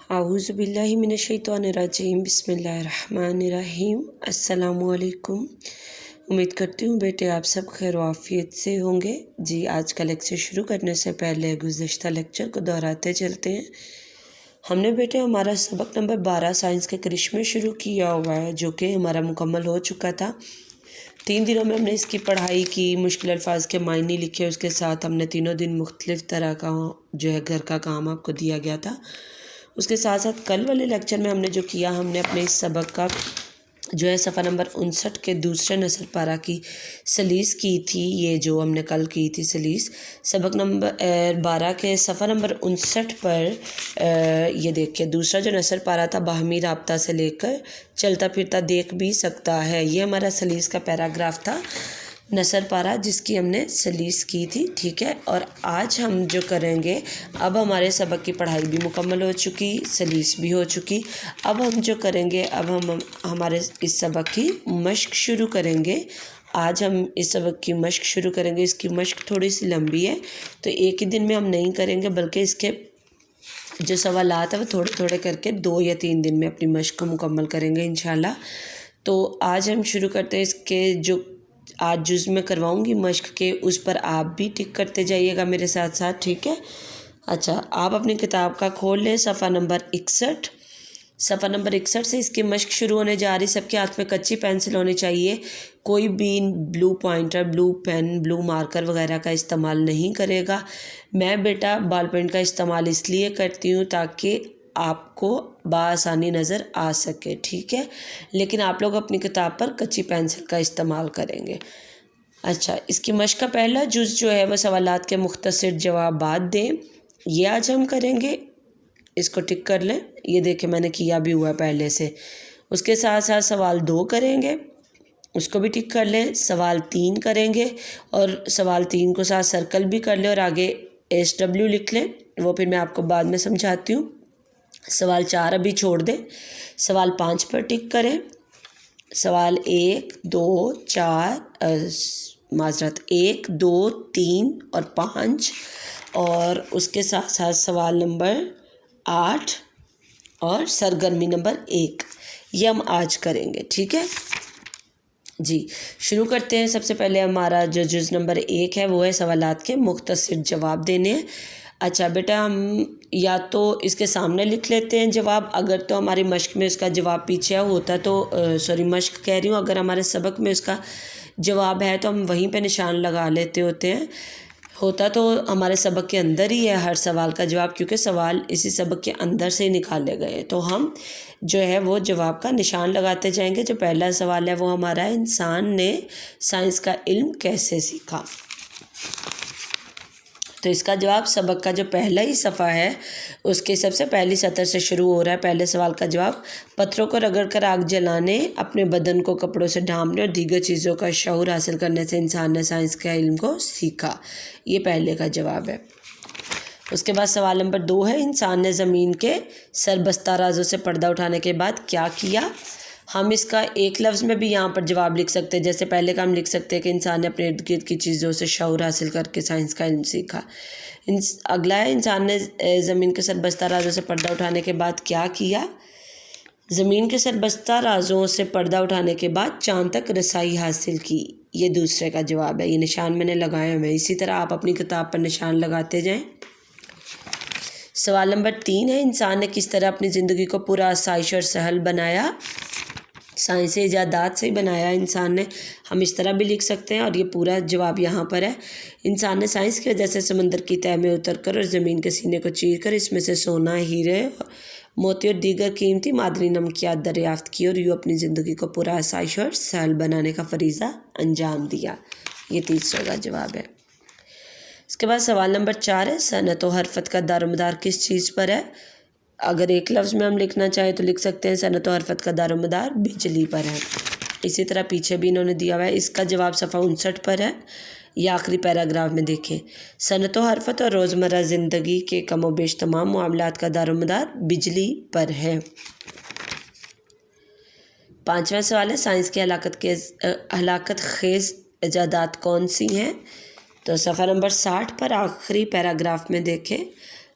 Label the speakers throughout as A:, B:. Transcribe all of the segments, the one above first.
A: اعوذ باللہ من الشیطان الرجیم، بسم اللہ الرحمن الرحیم۔ السلام علیکم۔ امید کرتی ہوں بیٹے آپ سب خیر و عافیت سے ہوں گے۔ جی آج کا لیکچر شروع کرنے سے پہلے گزشتہ لیکچر کو دہراتے چلتے ہیں۔ ہم نے بیٹے ہمارا سبق نمبر 12 سائنس کے کرشمے شروع کیا ہوا ہے، جو کہ ہمارا مکمل ہو چکا تھا۔ 3 دنوں میں ہم نے اس کی پڑھائی کی، مشکل الفاظ کے معنی لکھے، اس کے ساتھ ہم نے تینوں دن مختلف طرح کا جو ہے گھر کا کام آپ کو دیا گیا تھا۔ اس کے ساتھ ساتھ کل والے لیکچر میں ہم نے جو کیا، ہم نے اپنے اس سبق کا جو ہے صفحہ نمبر 59 کے دوسرے نثر پارہ کی سلیس کی تھی۔ یہ جو ہم نے کل کی تھی سلیس، سبق نمبر 12 کے صفحہ نمبر 59 پر یہ دیکھیں دوسرا جو نثر پارہ تھا، باہمی رابطہ سے لے کر چلتا پھرتا دیکھ بھی سکتا ہے، یہ ہمارا سلیس کا پیراگراف تھا، نثر پارہ جس کی ہم نے سلیس کی تھی، ٹھیک ہے۔ اور آج ہم جو کریں گے، اب ہمارے سبق کی پڑھائی بھی مکمل ہو چکی، سلیس بھی ہو چکی۔ اب ہم جو کریں گے، اب ہم ہمارے اس سبق کی مشق شروع کریں گے۔ آج ہم اس سبق کی مشق شروع کریں گے۔ اس کی مشق تھوڑی سی لمبی ہے، تو ایک ہی دن میں ہم نہیں کریں گے، بلکہ اس کے جو سوالات ہیں وہ تھوڑے تھوڑے کر کے 2 یا 3 دن میں اپنی مشق کو مکمل کریں گے انشاءاللہ۔ تو آج ہم شروع کرتے ہیں اس کے جو آج جز میں کرواؤں گی مشق کے، اس پر آپ بھی ٹک کرتے جائیے گا میرے ساتھ ساتھ، ٹھیک ہے۔ اچھا، آپ اپنی کتاب کا کھول لیں صفحہ نمبر 61۔ صفحہ نمبر 61 سے اس کی مشق شروع ہونے جا رہی۔ سب کے ہاتھ میں کچی پینسل ہونی چاہیے، کوئی بھی بلو پوائنٹر، بلو پین، بلو مارکر وغیرہ کا استعمال نہیں کرے گا۔ میں بیٹا بال پین کا استعمال اس لیے کرتی ہوں تاکہ آپ کو بآسانی نظر آ سکے، ٹھیک ہے، لیکن آپ لوگ اپنی کتاب پر کچی پینسل کا استعمال کریں گے۔ اچھا، اس کی مشق کا پہلا جز جو ہے وہ سوالات کے مختصر جوابات دیں، یہ آج ہم کریں گے۔ اس کو ٹک کر لیں، یہ دیکھیں میں نے کیا بھی ہوا ہے پہلے سے۔ اس کے ساتھ ساتھ سوال 2 کریں گے، اس کو بھی ٹک کر لیں۔ سوال 3 کریں گے، اور سوال 3 کو ساتھ سرکل بھی کر لیں اور آگے SW لکھ لیں، وہ پھر میں آپ کو بعد میں سمجھاتی ہوں۔ سوال 4 ابھی چھوڑ دیں، سوال 5 پر ٹک کریں۔ سوال 1 2 4 معذرت 1 2 3 اور 5، اور اس کے ساتھ ساتھ سوال نمبر 8 اور سرگرمی نمبر 1، یہ ہم آج کریں گے، ٹھیک ہے جی۔ شروع کرتے ہیں۔ سب سے پہلے ہمارا جو جز نمبر 1 ہے وہ ہے سوالات کے مختصر جواب دینے ہیں۔ اچھا بیٹا، ہم یا تو اس کے سامنے لکھ لیتے ہیں جواب، اگر تو ہماری مشق میں اس کا جواب پیچھے ہوتا تو مشق کہہ رہی ہوں، اگر ہمارے سبق میں اس کا جواب ہے تو ہم وہیں پہ نشان لگا لیتے ہوتے ہیں، ہوتا تو ہمارے سبق کے اندر ہی ہے ہر سوال کا جواب، کیونکہ سوال اسی سبق کے اندر سے ہی نکالے گئے، تو ہم جو ہے وہ جواب کا نشان لگاتے جائیں گے۔ جو پہلا سوال ہے وہ ہمارا ہے، انسان نے سائنس کا علم کیسے سیکھا؟ تو اس کا جواب سبق کا جو پہلا ہی صفحہ ہے اس کے سب سے پہلی سطر سے شروع ہو رہا ہے۔ پہلے سوال کا جواب، پتھروں کو رگڑ کر آگ جلانے، اپنے بدن کو کپڑوں سے ڈھانپنے اور دیگر چیزوں کا شعور حاصل کرنے سے انسان نے سائنس کے علم کو سیکھا، یہ پہلے کا جواب ہے۔ اس کے بعد سوال نمبر 2 ہے، انسان نے زمین کے سربستہ رازوں سے پردہ اٹھانے کے بعد کیا کیا؟ ہم اس کا ایک لفظ میں بھی یہاں پر جواب لکھ سکتے ہیں، جیسے پہلے کا ہم لکھ سکتے ہیں کہ انسان نے اپنے ارد گرد کی چیزوں سے شعور حاصل کر کے سائنس کا علم سیکھا۔ اگلا ہے، انسان نے زمین کے سربستہ رازوں سے پردہ اٹھانے کے بعد کیا کیا؟ زمین کے سربستہ رازوں سے پردہ اٹھانے کے بعد چاند تک رسائی حاصل کی، یہ دوسرے کا جواب ہے، یہ نشان میں نے لگایا ہوئے ہیں، اسی طرح آپ اپنی کتاب پر نشان لگاتے جائیں۔ سوال نمبر 3 ہے، انسان نے کس طرح اپنی زندگی کو پورا آسائش اور سہل بنایا؟ سائنسی ایجادات سے ہی بنایا انسان نے، ہم اس طرح بھی لکھ سکتے ہیں، اور یہ پورا جواب یہاں پر ہے۔ انسان نے سائنس کی وجہ سے سمندر کی تہہ میں اتر کر اور زمین کے سینے کو چیر کر اس میں سے سونا، ہیرے، موتی اور دیگر قیمتی معدنی نمکیات دریافت کی، اور یوں اپنی زندگی کو پورا آسائش اور سہل بنانے کا فریضہ انجام دیا، یہ تیسرے کا جواب ہے۔ اس کے بعد سوال نمبر 4 ہے، صنعت و حرفت کا دار و مدار کس چیز پر ہے؟ اگر ایک لفظ میں ہم لکھنا چاہیں تو لکھ سکتے ہیں، صنعت و حرفت کا دار و مدار بجلی پر ہے۔ اسی طرح پیچھے بھی انہوں نے دیا ہوا ہے، اس کا جواب صفحہ 59 پر ہے، یہ آخری پیراگراف میں دیکھیں، صنعت و حرفت اور روزمرہ زندگی کے کم و بیش تمام معاملات کا دار و مدار بجلی پر ہے۔ 5واں سوال ہے، سائنس کی ہلاکت خیز ایجادات کون سی ہیں؟ تو صفحہ نمبر 60 پر آخری پیراگراف میں دیکھیں،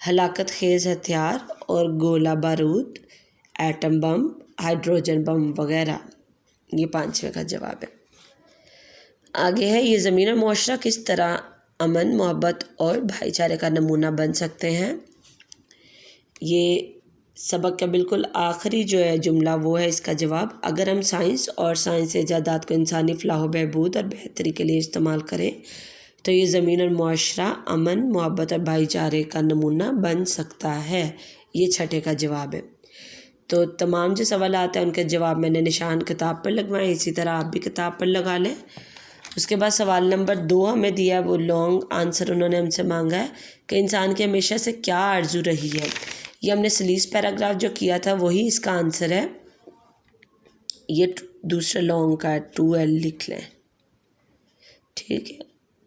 A: ہلاکت خیز ہتھیار اور گولہ بارود، ایٹم بم، ہائیڈروجن بم وغیرہ۔ یہ 5ویں کا جواب ہے۔ آگے ہے، یہ زمین اور معاشرہ کس طرح امن، محبت اور بھائی چارے کا نمونہ بن سکتے ہیں؟ یہ سبق کا بالکل آخری جو ہے جملہ وہ ہے اس کا جواب۔ اگر ہم سائنس اور سائنسی ایجادات کو انسانی فلاح و بہبود اور بہتری کے لیے استعمال کریں تو یہ زمین اور معاشرہ امن، محبت اور بھائی چارے کا نمونہ بن سکتا ہے۔ یہ 6 کا جواب ہے۔ تو تمام جو سوالات ہیں ان کے جواب میں نے نشان کتاب پر لگوائے، اسی طرح آپ بھی کتاب پر لگا لیں۔ اس کے بعد سوال نمبر 2 ہمیں دیا ہے، وہ لانگ آنسر انہوں نے ہم سے مانگا ہے کہ انسان کی ہمیشہ سے کیا آرزو رہی ہے۔ یہ ہم نے سلیس پیراگراف جو کیا تھا وہی اس کا آنسر ہے۔ یہ دوسرے لانگ کا 2L لکھ لیں، ٹھیک ہے،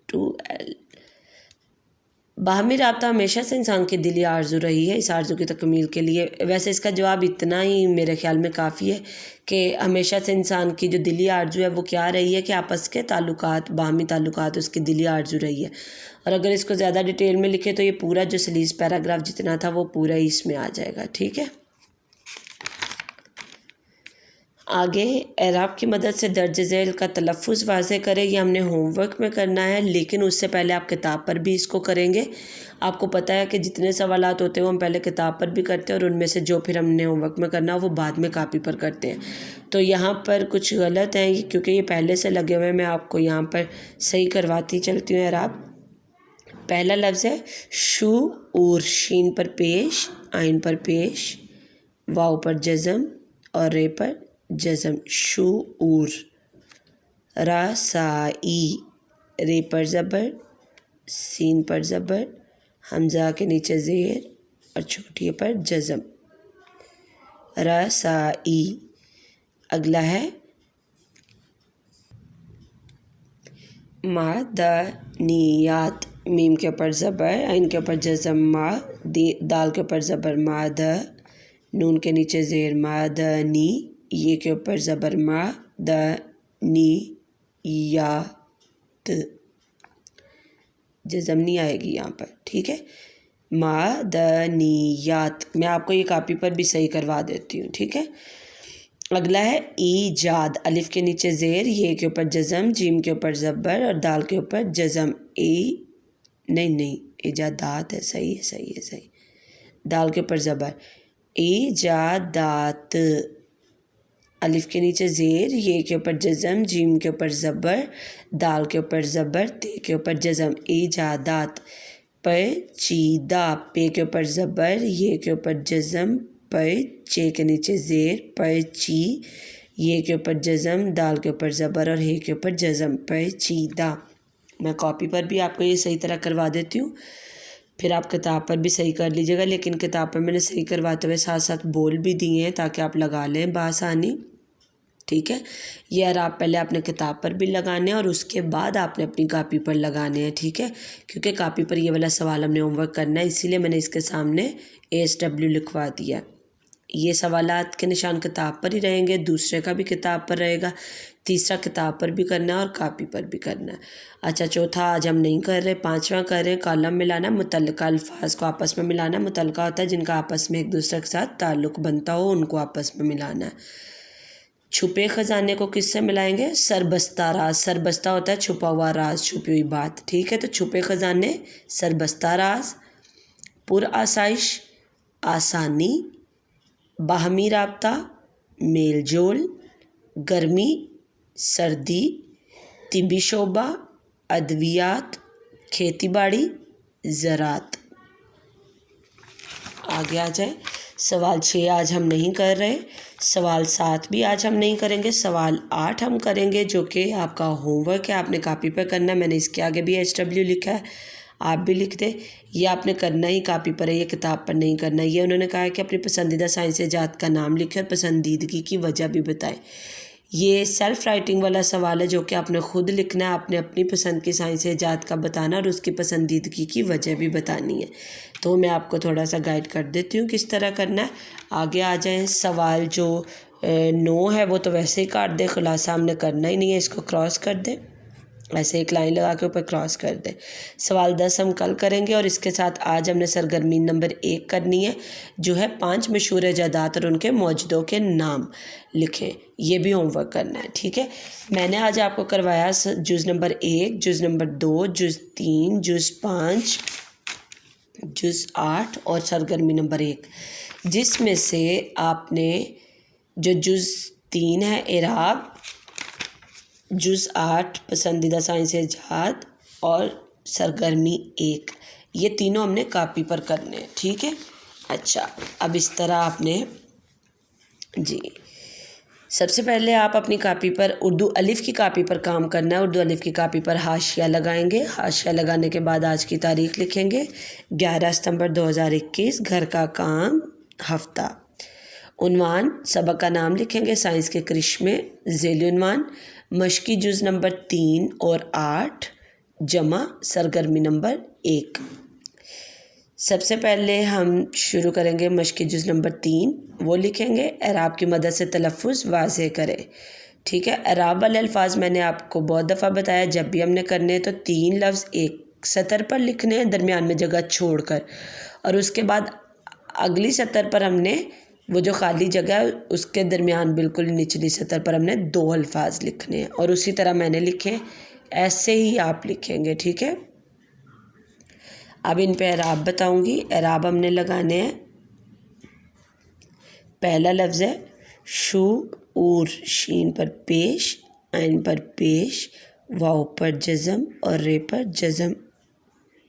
A: 2L۔ باہمی رابطہ ہمیشہ سے انسان کی دلی آرزو رہی ہے، اس آرزو کی تکمیل کے لیے ویسے اس کا جواب اتنا ہی میرے خیال میں کافی ہے کہ ہمیشہ سے انسان کی جو دلی آرزو ہے وہ کیا رہی ہے کہ آپس کے تعلقات، باہمی تعلقات اس کی دلی آرزو رہی ہے۔ اور اگر اس کو زیادہ ڈیٹیل میں لکھے تو یہ پورا جو سلیس پیراگراف جتنا تھا وہ پورا ہی اس میں آ جائے گا، ٹھیک ہے۔ آگے اعراب کی مدد سے درج ذیل کا تلفظ واضح کریں، یہ ہم نے ہوم ورک میں کرنا ہے، لیکن اس سے پہلے آپ کتاب پر بھی اس کو کریں گے۔ آپ کو پتہ ہے کہ جتنے سوالات ہوتے ہیں وہ ہم پہلے کتاب پر بھی کرتے ہیں اور ان میں سے جو پھر ہم نے ہوم ورک میں کرنا وہ بعد میں کاپی پر کرتے ہیں۔ تو یہاں پر کچھ غلط ہیں کیونکہ یہ پہلے سے لگے ہوئے ہیں، میں آپ کو یہاں پر صحیح کرواتی چلتی ہوں اعراب۔ پہلا لفظ ہے شعور، شین پر پیش، عین پر پیش، واو پر جزم اور رے پر جزم، شعور۔ رسائی، رے پر زبر، سین پر زبر، حمزہ کے نیچے زیر اور چھوٹی پر جزم، رسائی۔ اگلا ہے معدنیات، میم کے اوپر زبر، عین کے اوپر جزم ما، دال کے اوپر زبر ماد، نون کے نیچے زیر معدنی، یہ کے اوپر زبر معدنیات، جزم نہیں آئے گی یہاں پر، ٹھیک ہے، معدنیات۔ میں آپ کو یہ کاپی پر بھی صحیح کروا دیتی ہوں، ٹھیک ہے۔ اگلا ہے ایجاد، الف کے نیچے زیر، یہ کے اوپر جزم، جیم کے اوپر زبر اور دال کے اوپر جزم، نہیں ایجادات ہے، صحیح، دال کے اوپر زبر، ایجادات، الف کے نیچے زیر، یہ کے اوپر جزم، جیم کے اوپر زبر، دال کے اوپر زبر، تے کے اوپر جزم، ایجادات۔ پیچیدہ، پے کے اوپر زبر، یہ کے اوپر جزم، چے کے نیچے زیر، پیچی، یہ کے اوپر جزم، دال کے اوپر زبر اور ہے کے اوپر جزم، پیچیدہ۔ میں کاپی پر بھی آپ کو یہ صحیح طرح کروا دیتی ہوں، پھر آپ کتاب پر بھی صحیح کر لیجیے گا، لیکن کتاب پر میں نے صحیح کرواتے ہوئے ساتھ ساتھ بول بھی دیے ہیں تاکہ آپ لگا لیں بآسانی، ٹھیک ہے۔ یہ اعراب پہلے آپ نے کتاب پر بھی لگانے ہیں اور اس کے بعد آپ نے اپنی کاپی پر لگانے ہیں، ٹھیک ہے، کیونکہ کاپی پر یہ والا سوال ہم نے ہوم ورک کرنا ہے، اسی لیے میں نے اس کے سامنے ASW لکھوا دیا۔ یہ سوالات کے نشان کتاب پر ہی رہیں گے، دوسرے کا بھی کتاب پر رہے گا، تیسرا کتاب پر بھی کرنا ہے اور کاپی پر بھی کرنا ہے۔ اچھا، چوتھا آج ہم نہیں کر رہے، 5واں کر رہے ہیں، کالم ملانا، متعلقہ الفاظ کو آپس میں ملانا، متعلقہ ہوتا ہے جن کا آپس میں ایک دوسرے کے ساتھ تعلق بنتا ہو، ان کو آپس میں ملانا ہے۔ چھپے خزانے کو کس سے ملائیں گے؟ سربستہ راز، سربستہ ہوتا ہے چھپا ہوا راز، چھپی ہوئی بات، ٹھیک ہے، تو چھپے خزانے، سربستہ راز، پر آسائش، آسانی، باہمی رابطہ، میل جول، گرمی، سردی، طبی شعبہ، ادویات، کھیتی باڑی، زراعت۔ آگے آ جائیں، سوال 6 آج ہم نہیں کر رہے، سوال 7 بھی آج ہم نہیں کریں گے، سوال 8 ہم کریں گے جو کہ آپ کا ہوم ورک ہے، آپ نے کاپی پہ کرنا ہے، میں نے اس کے آگے بھی HW لکھا ہے، آپ بھی لکھ دیں، یہ آپ نے کرنا ہی کاپی پر ہے، یہ کتاب پر نہیں کرنا۔ یہ انہوں نے کہا ہے کہ اپنی پسندیدہ سائنسی ایجاد کا نام لکھیں اور پسندیدگی کی وجہ بھی بتائیں۔ یہ سیلف رائٹنگ والا سوال ہے جو کہ آپ نے خود لکھنا ہے، آپ نے اپنی پسند کی سائنسی ایجاد کا بتانا اور اس کی پسندیدگی کی وجہ بھی بتانی ہے۔ تو میں آپ کو تھوڑا سا گائیڈ کر دیتی ہوں کس طرح کرنا ہے۔ آگے آ جائیں، سوال جو 9 ہے وہ تو ویسے ہی کاٹ دیں، خلاصہ ہم نے کرنا ہی نہیں ہے، اس کو کراس کر دیں۔ ایسے ایک لائن لگا کے اوپر کراس کر دیں۔ سوال 10 ہم کل کریں گے، اور اس کے ساتھ آج ہم نے سرگرمی نمبر 1 کرنی ہے، جو ہے 5 مشہور جائیداد اور ان کے موجودوں کے نام لکھیں۔ یہ بھی ہوم ورک کرنا ہے، ٹھیک ہے۔ میں نے آج آپ کو کروایا جز نمبر 1، جز نمبر 2، جز 3، جز 5، جز 8 اور سرگرمی نمبر 1، جس میں سے آپ نے جو جز 3 ہے اعراب، جز 8 پسندیدہ سائنس ایجاد اور سرگرمی 1، یہ تینوں ہم نے کاپی پر کرنے ہیں، ٹھیک ہے۔ اچھا، اب اس طرح آپ نے سب سے پہلے آپ اپنی کاپی پر اردو الف کی کاپی پر کام کرنا ہے۔ اردو الف کی کاپی پر حاشیہ لگائیں گے۔ حاشیہ لگانے کے بعد آج کی تاریخ لکھیں گے، 11 ستمبر 2021، گھر کا کام، ہفتہ۔ عنوان سبق کا نام لکھیں گے، سائنس کے کرشمے، ذیلی عنوان مشقی جز نمبر 3 اور 8 جمع سرگرمی نمبر 1۔ سب سے پہلے ہم شروع کریں گے مشقی جز نمبر 3، وہ لکھیں گے، اعراب کی مدد سے تلفظ واضح کریں، ٹھیک ہے۔ اعراب والے الفاظ میں نے آپ کو بہت دفعہ بتایا، جب بھی ہم نے کرنے ہیں تو 3 لفظ ایک سطر پر لکھنے ہیں درمیان میں جگہ چھوڑ کر، اور اس کے بعد اگلی سطر پر ہم نے وہ جو خالی جگہ ہے اس کے درمیان بالکل نچلی سطر پر ہم نے 2 الفاظ لکھنے ہیں، اور اسی طرح میں نے لکھے، ایسے ہی آپ لکھیں گے، ٹھیک ہے۔ اب ان پہ اعراب بتاؤں گی۔ اعراب ہم نے لگانے ہیں، پہلا لفظ ہے شعور، شین پر پیش، عین پر پیش، واو پر جزم اور رے پر جزم،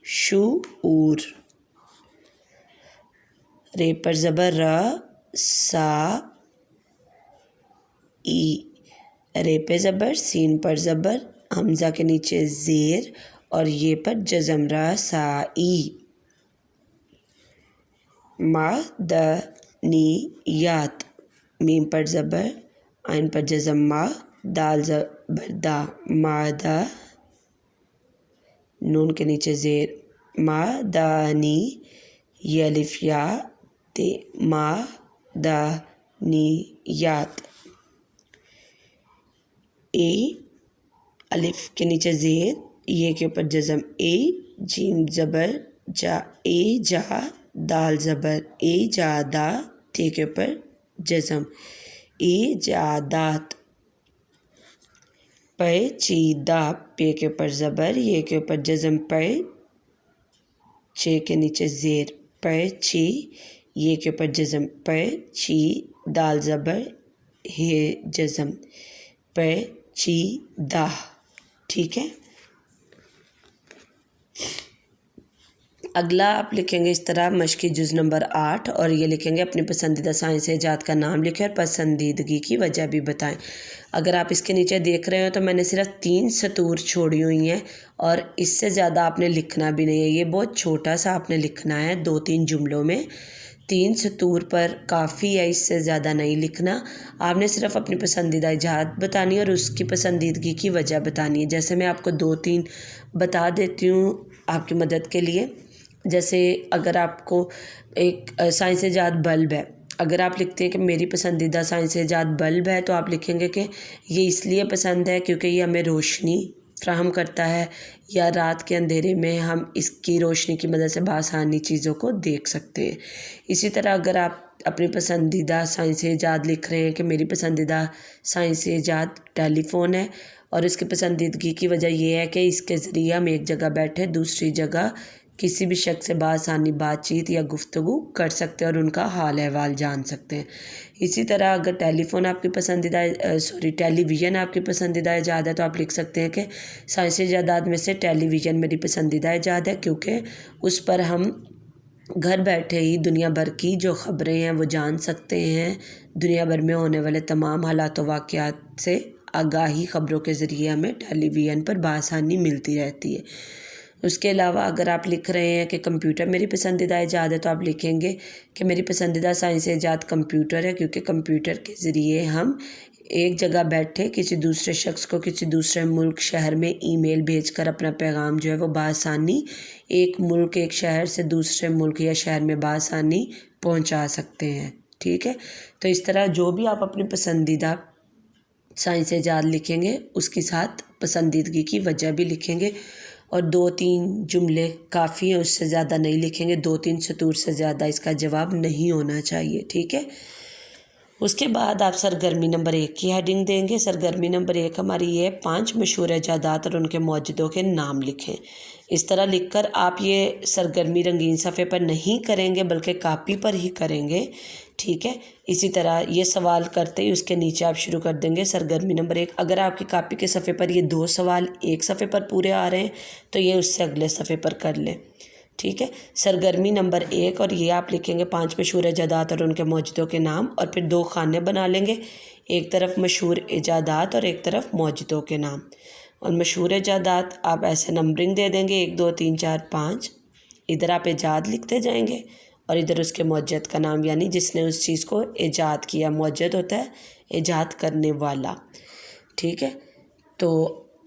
A: شعور۔ رے پر زبر را، سا ای، رے پہ زبر، سین پر زبر، حمزہ کے نیچے زیر اور یہ پر جزم، را سا ای۔ معدنیات، میم پر زبر، عین پر جزم، ما، دال زبر دا، معدہ، نون کے نیچے زیر، معدنی، یہ الف یا تے، معدنیات۔ اے الف کے نیچے زیر، یہ کے اوپر جزم، اے، جیم زبر جا، اے جا، دال زبر اے جا دا، تے کے اوپر جزم، ایجادات۔ پیچیدہ، پے کے اوپر زبر، یہ کے اوپر جزم، پے، چے کے نیچے زیر، پیچی، یہ کے اوپر جزم، پیچی، دال زبر ہے جزم، پیچیدہ، ٹھیک ہے۔ اگلا آپ لکھیں گے اس طرح مشقی جز نمبر 8، اور یہ لکھیں گے اپنی پسندیدہ سائنس ایجاد کا نام لکھیں اور پسندیدگی کی وجہ بھی بتائیں۔ اگر آپ اس کے نیچے دیکھ رہے ہو تو میں نے صرف 3 سطور چھوڑی ہوئی ہیں، اور اس سے زیادہ آپ نے لکھنا بھی نہیں ہے، یہ بہت چھوٹا سا آپ نے لکھنا ہے، 2-3 جملوں میں 3 سطور پر کافی ہے، اس سے زیادہ نہیں لکھنا۔ آپ نے صرف اپنی پسندیدہ ایجاد بتانی ہے اور اس کی پسندیدگی کی وجہ بتانی ہے۔ جیسے میں آپ کو 2-3 بتا دیتی ہوں آپ کی مدد کے لیے۔ جیسے اگر آپ کو ایک سائنس ایجاد بلب ہے، اگر آپ لکھتے ہیں کہ میری پسندیدہ سائنس ایجاد بلب ہے، تو آپ لکھیں گے کہ یہ اس لیے پسند ہے کیونکہ یہ ہمیں روشنی فراہم کرتا ہے، یا رات کے اندھیرے میں ہم اس کی روشنی کی مدد سے بآسانی چیزوں کو دیکھ سکتے ہیں۔ اسی طرح اگر آپ اپنی پسندیدہ سائنس ایجاد لکھ رہے ہیں کہ میری پسندیدہ سائنس ایجاد ٹیلی فون ہے، اور اس کی پسندیدگی کی وجہ یہ ہے کہ اس کے ذریعے ہم ایک جگہ بیٹھے دوسری جگہ کسی بھی شخص سے بآسانی بات چیت یا گفتگو کر سکتے ہیں اور ان کا حال احوال جان سکتے ہیں۔ اسی طرح اگر ٹیلی فون آپ کی پسندیدہ ٹیلی ویژن آپ کی پسندیدہ ایجاد ہے، تو آپ لکھ سکتے ہیں کہ سائنسی ایجادات میں سے ٹیلی ویژن میری پسندیدہ ایجاد ہے، کیونکہ اس پر ہم گھر بیٹھے ہی دنیا بھر کی جو خبریں ہیں وہ جان سکتے ہیں، دنیا بھر میں ہونے والے تمام حالات و واقعات سے آگاہی خبروں کے ذریعے ہمیں ٹیلی ویژن پر بآسانی ملتی رہتی ہے۔ اس کے علاوہ اگر آپ لکھ رہے ہیں کہ کمپیوٹر میری پسندیدہ ایجاد ہے، تو آپ لکھیں گے کہ میری پسندیدہ سائنس ایجاد کمپیوٹر ہے، کیونکہ کمپیوٹر کے ذریعے ہم ایک جگہ بیٹھے کسی دوسرے شخص کو کسی دوسرے ملک شہر میں ای میل بھیج کر اپنا پیغام جو ہے وہ بآسانی ایک ملک ایک شہر سے دوسرے ملک یا شہر میں بآسانی پہنچا سکتے ہیں، ٹھیک ہے۔ تو اس طرح جو بھی آپ اپنی پسندیدہ سائنس ایجاد لکھیں گے، اس کے ساتھ پسندیدگی کی وجہ بھی لکھیں گے، اور 2-3 جملے کافی ہیں، اس سے زیادہ نہیں لکھیں گے، 2-3 سطور سے زیادہ اس کا جواب نہیں ہونا چاہیے، ٹھیک ہے۔ اس کے بعد آپ سرگرمی نمبر 1 کی ہیڈنگ دیں گے۔ سرگرمی نمبر 1 ہماری یہ 5 مشہور ایجادات اور ان کے موجدوں کے نام لکھیں۔ اس طرح لکھ کر آپ یہ سرگرمی رنگین صفحے پر نہیں کریں گے بلکہ کاپی پر ہی کریں گے، ٹھیک ہے۔ اسی طرح یہ سوال کرتے ہی اس کے نیچے آپ شروع کر دیں گے سرگرمی نمبر 1۔ اگر آپ کی کاپی کے صفحے پر یہ 2 سوال ایک صفحے پر پورے آ رہے ہیں تو یہ اس سے اگلے صفحے پر کر لیں، ٹھیک ہے۔ سرگرمی نمبر 1 اور یہ آپ لکھیں گے 5 مشہور ایجادات اور ان کے موجدوں کے نام، اور پھر 2 خانے بنا لیں گے، ایک طرف مشہور ایجادات اور ایک طرف موجدوں کے نام۔ اور مشہور ایجادات آپ ایسے نمبرنگ دے دیں گے 1 2 3 4 5، ادھر آپ ایجاد لکھتے جائیں گے اور ادھر اس کے موجد کا نام، یعنی جس نے اس چیز کو ایجاد کیا۔ موجد ہوتا ہے ایجاد کرنے والا، ٹھیک ہے۔ تو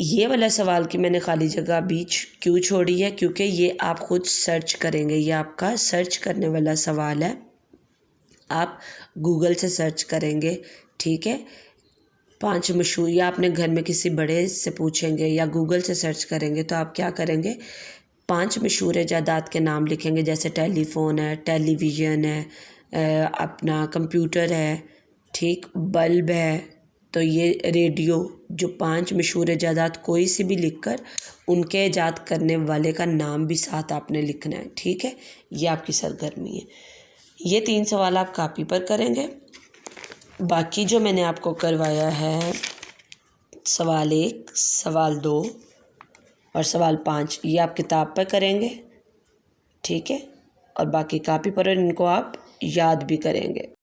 A: یہ والا سوال کی میں نے خالی جگہ بیچ کیوں چھوڑی ہے، کیونکہ یہ آپ خود سرچ کریں گے، یہ آپ کا سرچ کرنے والا سوال ہے، آپ گوگل سے سرچ کریں گے، ٹھیک ہے۔ 5 مشہور، یا اپنے گھر میں کسی بڑے سے پوچھیں گے یا گوگل سے سرچ کریں گے، تو آپ کیا کریں گے، 5 مشہور ایجادات کے نام لکھیں گے، جیسے ٹیلی فون ہے، ٹیلی ویژن ہے، اپنا کمپیوٹر ہے، ٹھیک، بلب ہے، تو یہ ریڈیو، جو 5 مشہور ایجادات کوئی سی بھی لکھ کر ان کے ایجاد کرنے والے کا نام بھی ساتھ آپ نے لکھنا ہے، ٹھیک ہے۔ یہ آپ کی سرگرمی ہے۔ یہ 3 سوال آپ کاپی پر کریں گے۔ باقی جو میں نے آپ کو کروایا ہے سوال 1، سوال 2 اور سوال 5، یہ آپ کتاب پر کریں گے، ٹھیک ہے، اور باقی کاپی پر، اور ان کو آپ یاد بھی کریں گے۔